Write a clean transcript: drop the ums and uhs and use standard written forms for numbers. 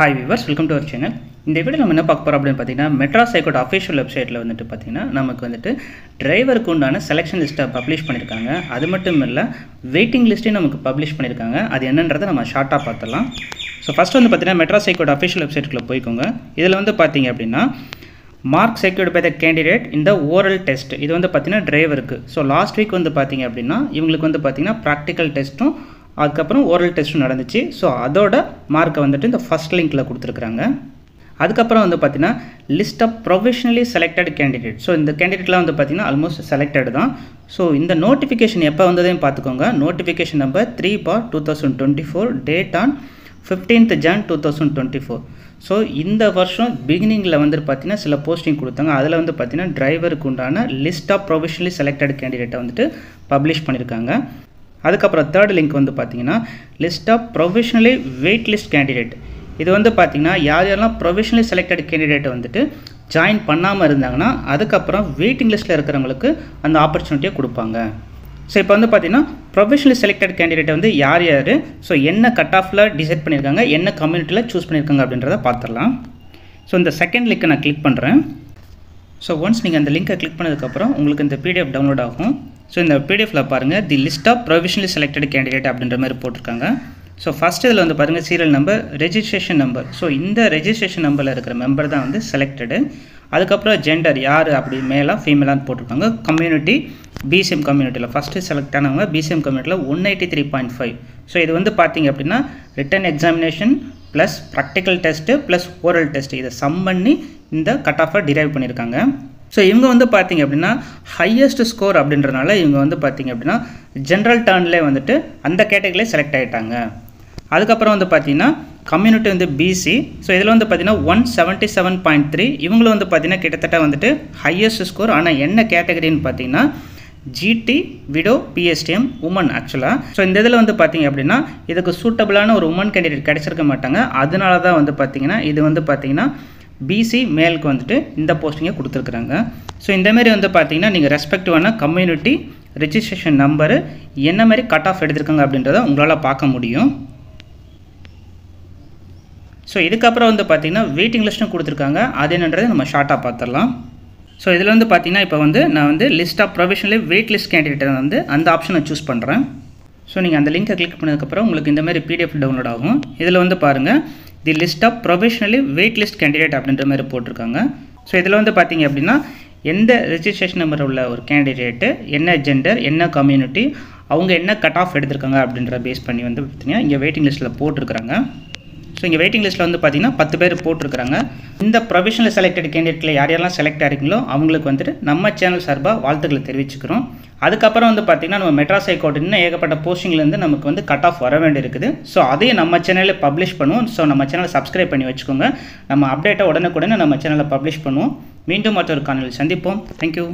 Hi viewers, welcome to our channel. இந்த வீடியோல நம்ம என்ன பார்க்க போறோம் அப்படினு பாத்தீங்கன்னா மெட்ராஸ் ஹைகோர்ட் ஆபீஷியல் வெப்சைட்ல வந்துட்டு பாத்தீங்கன்னா நமக்கு வந்துட்டு டிரைவருக்கு உண்டான செலக்ஷன் லிஸ்ட்டை பப்ளிஷ் பண்ணிருக்காங்க. அது மட்டும் இல்ல வெயிட்டிங் லிஸ்ட்டையும் நமக்கு பப்ளிஷ் பண்ணிருக்காங்க. அது என்னன்றதை நம்ம ஷார்ட்டா பார்த்தலாம். சோ ஃபர்ஸ்ட் வந்து பாத்தீங்கன்னா மெட்ராஸ் ஹைகோர்ட் ஆபீஷியல் வெப்சைட்க்குள்ள போய்க்கோங்க. இதுல வந்து பாத்தீங்க அப்படினா mark secured by the candidate in the oral test. இது வந்து பாத்தீங்கன்னா டிரைவருக்கு. சோ லாஸ்ட் வீக் வந்து பாத்தீங்க அப்படினா இவங்களுக்கு வந்து பாத்தீங்கன்னா பிராக்டிகல் டெஸ்டும் அதுக்கப்புறம் ஓரல் டெஸ்ட்டும் நடந்துச்சு. ஸோ அதோட மார்க்கை வந்துட்டு இந்த ஃபர்ஸ்ட் லிங்க்கில் கொடுத்துருக்குறாங்க. அதுக்கப்புறம் வந்து பார்த்தீங்கன்னா list of professionally selected candidate. So இந்த கேண்டிடேட்லாம் வந்து பார்த்தீங்கன்னா ஆல்மோஸ்ட் செலக்டட் தான். ஸோ இந்த நோட்டிஃபிகேஷன் எப்போ வந்ததையும் பார்த்துக்கோங்க. Notification number 3/2024, date on 15th Jan 2024. So இந்த வருஷம் பிகினிங்கில் வந்து பார்த்தீங்கன்னா சில போஸ்டிங் கொடுத்தாங்க. அதில் வந்து பார்த்தீங்கன்னா டிரைவருக்கு உண்டான லிஸ்ட் ஆஃப் ப்ரொஃபஷனலி செலக்டட் கேண்டிடேட்டை வந்துட்டு பப்ளிஷ் பண்ணியிருக்காங்க. அதுக்கப்புறம் தேர்ட் லிங்க் வந்து பார்த்தீங்கன்னா list of professionally wait list candidate. இது வந்து பார்த்தீங்கன்னா யாரெல்லாம் ப்ரொஃபஷனலி செலக்டட் கேண்டிடேட்டை வந்துட்டு ஜாயின் பண்ணாமல் இருந்தாங்கன்னா அதுக்கப்புறம் வெயிட்டிங் லிஸ்ட்டில் இருக்கிறவங்களுக்கு அந்த ஆப்பர்ச்சுனிட்டியை கொடுப்பாங்க. ஸோ இப்போ வந்து பார்த்தீங்கன்னா ப்ரொஃபஷனலி செலக்டட் கேண்டிடேட்டை வந்து யார் யார், ஸோ என்ன கட் ஆஃபில் டிசைட் பண்ணியிருக்காங்க, என்ன கம்யூனிட்டியில் சூஸ் பண்ணியிருக்காங்க அப்படின்றத பார்த்துடலாம். ஸோ இந்த செகண்ட் லிங்க்கை நான் கிளிக் பண்ணுறேன். ஸோ ஒன்ஸ் நீங்கள் அந்த லிங்கை கிளிக் பண்ணதுக்கப்புறம் உங்களுக்கு இந்த பிடிஎஃப் டவுன்லோட் ஆகும். ஸோ இந்த பிடிஎஃப்ல பாருங்கள் the list of professionally selected candidate அப்படின்ற மாதிரி போட்டிருக்காங்க. ஸோ ஃபஸ்ட் இதில் வந்து பாருங்கள் serial number, registration number. So இந்த ரெஜிஸ்ட்ரேஷன் நம்பரில் இருக்கிற மெம்பர் தான் வந்து செலக்டடு. அதுக்கப்புறம் ஜெண்டர் யார் அப்படி மேலாக ஃபீமேலான்னு போட்டிருக்காங்க. கம்யூனிட்டி பிசிஎம் கம்யூனிட்டியில் ஃபஸ்ட்டு செலக்ட் ஆனவங்க பிசிஎம் கம்யூனிட்டியில் 183.5. ஸோ இது வந்து பார்த்தீங்க அப்படின்னா return examination plus practical test plus oral test இதை சம் பண்ணி இந்த கட் ஆஃபை டிரைவ் பண்ணியிருக்காங்க. ஸோ இவங்க வந்து பார்த்தீங்க அப்படின்னா ஹையஸ்ட் ஸ்கோர் அப்படின்றனால இவங்க வந்து பார்த்தீங்க அப்படின்னா ஜென்ரல் டர்ன்லேயே வந்துட்டு அந்த கேட்டகரியிலே செலக்ட் ஆகிட்டாங்க. அதுக்கப்புறம் வந்து பார்த்தீங்கன்னா கம்யூனிட்டி வந்து பிசி. ஸோ இதில் வந்து பார்த்தீங்கன்னா 177.3. இவங்களும் வந்து பார்த்தீங்கன்னா கிட்டத்தட்ட வந்துட்டு ஹையஸ்ட் ஸ்கோர். ஆனால் என்ன கேட்டகரின்னு பார்த்தீங்கன்னா ஜிடி விடோ பிஎஸ்டிஎம் உமன் ஆக்சுவலாக. ஸோ இந்த இதில் வந்து பார்த்தீங்க அப்படின்னா இதுக்கு சூட்டபிளான ஒரு உமன் கேண்டிடேட் கிடைச்சிருக்க மாட்டாங்க. அதனால தான் வந்து பார்த்தீங்கன்னா இது வந்து பார்த்தீங்கன்னா பிசி மேலுக்கு வந்துட்டு இந்த போஸ்டிங்கை கொடுத்துருக்குறாங்க. ஸோ இந்தமாரி வந்து பார்த்தீங்கன்னா நீங்கள் ரெஸ்பெக்டிவான கம்யூனிட்டி, ரெஜிஸ்ட்ரேஷன் நம்பரு, என்ன மாதிரி கட் ஆஃப் எடுத்திருக்காங்க அப்படின்றத உங்களால் பார்க்க முடியும். ஸோ இதுக்கப்புறம் வந்து பார்த்தீங்கன்னா வெயிட்டிங் லிஸ்ட்டும் கொடுத்துருக்காங்க. அது என்னன்றதை நம்ம ஷார்ட்டாக பார்த்துடலாம். ஸோ இதில் வந்து பார்த்தீங்கன்னா இப்போ வந்து நான் வந்து list of professionally wait list கேண்டிடேட்டை வந்து அந்த ஆப்ஷனை சூஸ் பண்ணுறேன். ஸோ நீங்கள் அந்த லிங்கை கிளிக் பண்ணதுக்கப்புறம் உங்களுக்கு இந்த மாதிரி பிடிஎஃப் டவுன்லோட் ஆகும். இதில் வந்து பாருங்கள் the list of professionally wait list candidate அப்படின்ற மாதிரி போட்டிருக்காங்க. ஸோ இதில் வந்து பார்த்தீங்க அப்படின்னா எந்த ரெஜிஸ்ட்ரேஷன் நம்பர் உள்ள ஒரு கேண்டிடேட்டு, என்ன ஜெண்டர், என்ன கம்யூனிட்டி, அவங்க என்ன கட் ஆஃப் எடுத்திருக்காங்க அப்படின்ற பேஸ் பண்ணி வந்து பார்த்தீங்கன்னா இங்கே வெயிட்டிங் லிஸ்ட்டில் போட்டிருக்கிறாங்க. ஸோ இங்கே வெயிட்டிங் லிஸ்ட்டில் வந்து பார்த்தீங்கன்னா 10 பேர் போட்டிருக்கிறாங்க. இந்த ப்ரொஃபஷனல் செலக்டட் கேண்டிடேட்டில் யார் யாரெல்லாம் செலக்ட் ஆகிருக்கீங்களோ அவங்களுக்கு வந்துட்டு நம்ம சேனல் சார்பாக வாழ்த்துக்களை தெரிவிச்சுக்கிறோம். அதுக்கப்புறம் வந்து பார்த்திங்கன்னா நம்ம மெட்ராஸ் ஹைகோர்ட் இன்னும் ஏகப்பட்ட போஸ்டிங்லேருந்து நமக்கு வந்து கட் ஆஃப் வர வேண்டி இருக்குது. ஸோ அதையும் நம்ம சேனலில் பப்ளிஷ் பண்ணுவோம். ஸோ நம்ம சேனலை சப்ஸ்கிரைப் பண்ணி வச்சுக்கோங்க. நம்ம அப்டேட்டை உடனுக்குடனே நம்ம சேனலில் பப்ளிஷ் பண்ணுவோம். மீண்டும் மற்றொரு காணொளியில் சந்திப்போம். தேங்க்யூ.